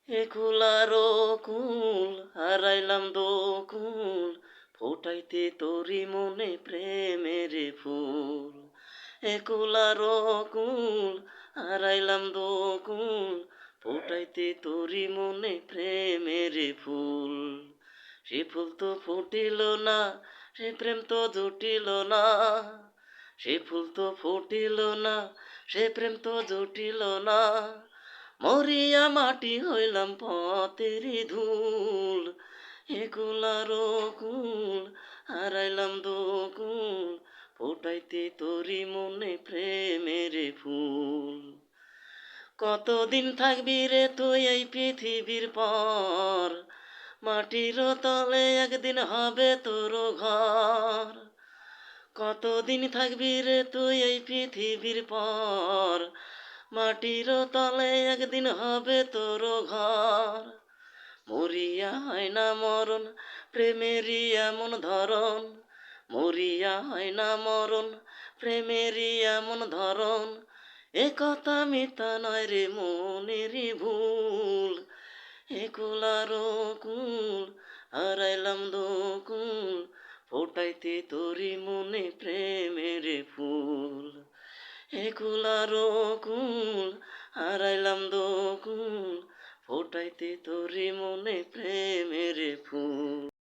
একুলারো কুল হারাইলাম দোকুল ফোটাইতে তোরি মনে প্রেমের ফুল। একুলারো কুল হারাইলাম দোকুল ফোটাইতে তোরি মনে প্রেমের ফুল। সে ফুল তো ফুটিল না, সে প্রেম তো জুটিল না। সে ফুল তো ফুটিল না, সে প্রেম তো জুটিল না। মরিয়া মাটি হইলাম পথেরই ধুল। একুলারো কুল হারাইলাম দোকুল ফোটাইতে তোরি মনে প্রেমের ফুল। কতদিন থাকবি রে তুই এই পৃথিবীর পর, মাটির তলে একদিন হবে তোর ঘর। কতদিন থাকবি রে তুই এই পৃথিবীর পর, মাটির তলে একদিন হবে তোর ঘর। মরিয়া হয় না মরণ, প্রেমেরই এমন ধরন। মরিয়া হয় না মরণ, প্রেমেরই এমন ধরন। এ কথা মিথ্যা নয় রে মনেরই ভুল। একুলারো কুল হারাইলাম দোকুল ফোটাইতে তোরি মনে প্রেমের ফুল। একুলারো কুল হারাইলাম দোকুল ফোটাইতে তোরি মনে প্রেমের ফুল।